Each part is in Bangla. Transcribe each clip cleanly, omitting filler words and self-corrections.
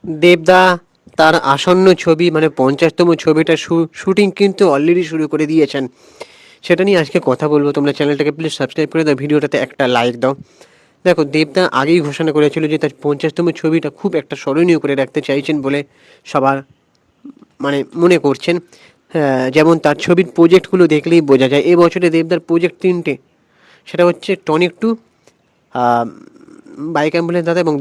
দেবদা তার আসন্ন ছবি মানে 50তম ছবিটা শুটিং কিন্তু অলরেডি শুরু করে দিয়েছেন। সেটা নিয়ে আজকে কথা বলবো। তোমরা চ্যানেলটাকে প্লিজ সাবস্ক্রাইব করে দাও, ভিডিওটাতে একটা লাইক দাও। দেখো, দেবদা আগেই ঘোষণা করেছিল যে তার 50তম ছবিটা খুব একটা স্মরণীয় করে রাখতে চাইছেন বলে সবার মানে মনে করছেন। যেমন তার ছবির প্রজেক্টগুলো দেখলেই বোঝা যায় এবছরে দেবদার প্রজেক্ট 3টে। সেটা হচ্ছে টনিক 2, বাইক অ্যাম্বুলেন্স দাদা এবং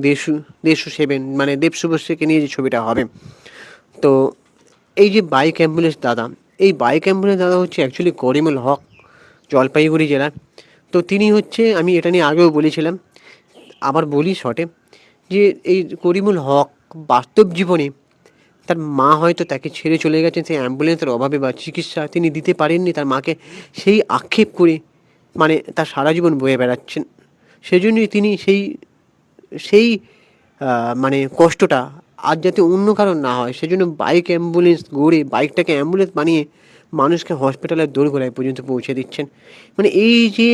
দেশু 7 মানে দেব শুভশ্রীকে নিয়ে যে ছবিটা হবে। তো এই যে বাইক অ্যাম্বুলেন্স দাদা, এই বাইক অ্যাম্বুলেন্স দাদা হচ্ছে অ্যাকচুয়ালি করিমুল হক, জলপাইগুড়ি জেলার। তো তিনি হচ্ছে, আমি এটা নিয়ে আগেও বলেছিলাম, আবার বলি শর্টে, যে এই করিমুল হক বাস্তব জীবনে তার মা হয়তো তাকে ছেড়ে চলে গেছেন সেই অ্যাম্বুলেন্সের অভাবে বা চিকিৎসা তিনি দিতে পারেননি তার মাকে, সেই আক্ষেপ করে মানে তার সারা জীবন বয়ে বেড়াচ্ছেন। সেজন্যই তিনি সেই সেই মানে কষ্টটা আর যাতে অন্য কারণ না হয় সেজন্য বাইক অ্যাম্বুলেন্স গড়ে বাইকটাকে অ্যাম্বুলেন্স বানিয়ে মানুষকে হসপিটালের দোরগোড়ায় পর্যন্ত পৌঁছে দিচ্ছেন। মানে এই যে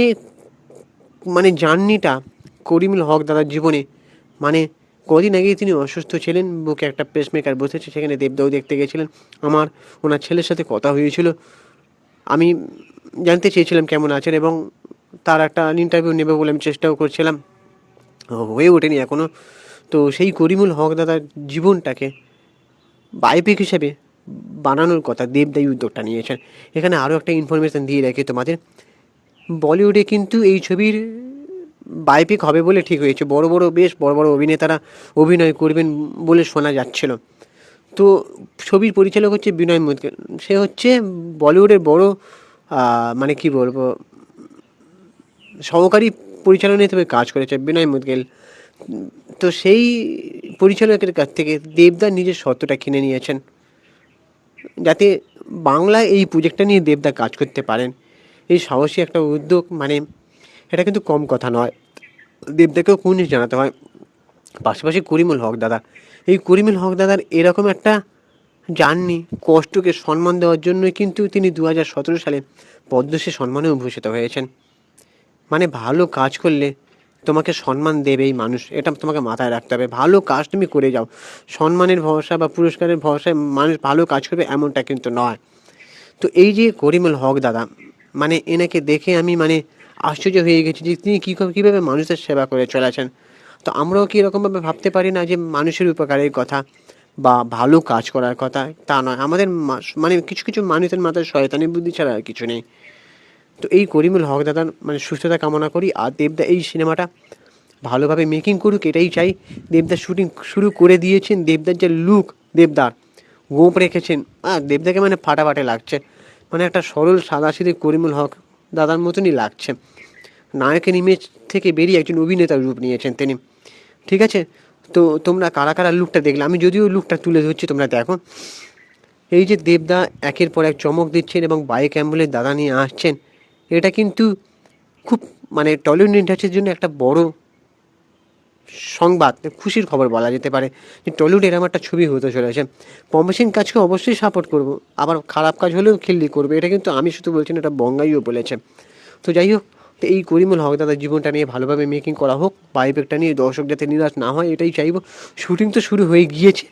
মানে জার্নিটা করিমুল হক দাদার জীবনে, মানে কদিন আগেই তিনি অসুস্থ ছিলেন, বুকে একটা পেসমেকার বসেছে, সেখানে দেবদাও দেখতে গেছিলেন। আমার ওনার ছেলের সাথে কথা হয়েছিল, আমি জানতে চেয়েছিলাম কেমন আছেন এবং তার একটা ইন্টারভিউ নেবে বলে আমি চেষ্টাও করছিলাম, হয়ে ওঠেনি এখনও। তো সেই করিমুল হক দাদার জীবনটাকে বায়োপিক হিসেবে বানানোর কথা দেবদাই উদ্যোগটা নিয়েছেন। এখানে আরও একটা ইনফরমেশান দিয়ে রাখি তোমাদের, বলিউডে কিন্তু এই ছবির বায়োপিক হবে বলে ঠিক হয়েছে। বেশ বড় বড় অভিনেতারা অভিনয় করবেন বলে শোনা যাচ্ছিল। তো ছবির পরিচালক হচ্ছে বিনয় মুদগল, সে হচ্ছে বলিউডের বড় মানে কি বলবো, সহকারী পরিচালনা হিসেবে কাজ করেছে বিনয় মুদগেল। তো সেই পরিচালকের কাছ থেকে দেবদা নিজের সত্ত্বটা কিনে নিয়েছেন যাতে বাংলায় এই প্রজেক্টটা নিয়ে দেবদা কাজ করতে পারেন। এই সাহসী একটা উদ্যোগ, মানে এটা কিন্তু কম কথা নয়, দেবদাকেও কুর্নিশ জানাতে হয়। পাশাপাশি করিমুল হক দাদা, এই করিমুল হক দাদার এরকম একটা জার্নি, কষ্টকে সম্মান দেওয়ার জন্যই কিন্তু তিনি 2017 সালে পদ্মশ্রী সম্মানেও ভূষিত হয়েছেন। মানে ভালো কাজ করলে তোমাকে সম্মান দেবেই মানুষ, এটা তোমাকে মাথায় রাখতে হবে। ভালো কাজ তুমি করে যাও, সম্মানের ভরসা বা পুরস্কারের ভরসায় মানুষ ভালো কাজ করবে এমনটা কিন্তু নয়। তো এই যে করিমুল হক দাদা, মানে এনাকে দেখে আমি মানে আশ্চর্য হয়ে গেছি যে তিনি কীভাবে মানুষের সেবা করে চলেছেন। তো আমরাও কি এরকমভাবে ভাবতে পারি না যে মানুষের উপকারের কথা বা ভালো কাজ করার কথা? তা নয়, আমাদের মানে কিছু কিছু মানুষের মাথায় শয়তানি বুদ্ধি ছাড়া আর কিছু নেই। তো এই করিমুল হক দাদার মানে সুস্থতা কামনা করি, আর দেবদা এই সিনেমাটা ভালোভাবে মেকিং করুক এটাই চাই। দেবদা শুটিং শুরু করে দিয়েছেন, দেবদার যে লুক, দেবদার গোঁপ রেখেছেন, দেবদাকে মানে ফাটাফাটে লাগছে। মানে একটা সরল সাদাসিধে করিমুল হক দাদার মতনই লাগছে। নায়কের ইমেজ থেকে বেরিয়ে একজন অভিনেতার রূপ নিয়েছেন তিনি। ঠিক আছে, তো তোমরা কারা কারা লুকটা দেখলে, আমি যদিও লুকটা তুলে ধরছি তোমরা দেখো। এই যে দেবদা একের পর এক চমক দিচ্ছেন এবং বাইক অ্যাম্বুলেন্স দাদা নিয়ে আসছেন, এটা কিন্তু খুব মানে টলিউড ইন্ডাস্ট্রির জন্য একটা বড় সংবাদ, খুশির খবর বলা যেতে পারে যে টলিউড এরকম একটা ছবি হতে চলেছে। প্রমিসিং কাজকে অবশ্যই সাপোর্ট করব, আবার খারাপ কাজ হলেও খিল্লি করবে, এটা কিন্তু আমি শুধু বলছি না, এটা বঙ্গাইও বলেছে। তো যাই হোক, তো এই করিমুল হক দাদার জীবনটা নিয়ে ভালোভাবে মেকিং করা হোক, বায়োপিকটা নিয়ে দর্শক যাতে নিরাশ না হয় এটাই চাইবো। শুটিং তো শুরু হয়ে গিয়েছে,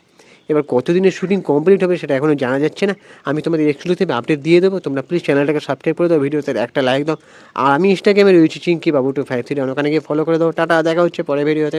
এবার কতদিনের শুটিং কমপ্লিট হবে সেটা এখনও জানা যাচ্ছে না। আমি তোমাদের এক্সক্লুসিভ আপডেট দিয়ে দেবো, তোমরা প্লিজ চ্যানেলটাকে সাবস্ক্রাইব করে দাও, ভিডিওতে একটা লাইক দাও। আর আমি ইনস্টাগ্রামে রয়েছি চিঙ্কি বাবু 253, ওখানে গিয়ে ফলো করে দাও। টাটা, দেখা হচ্ছে পরে ভিডিওতে।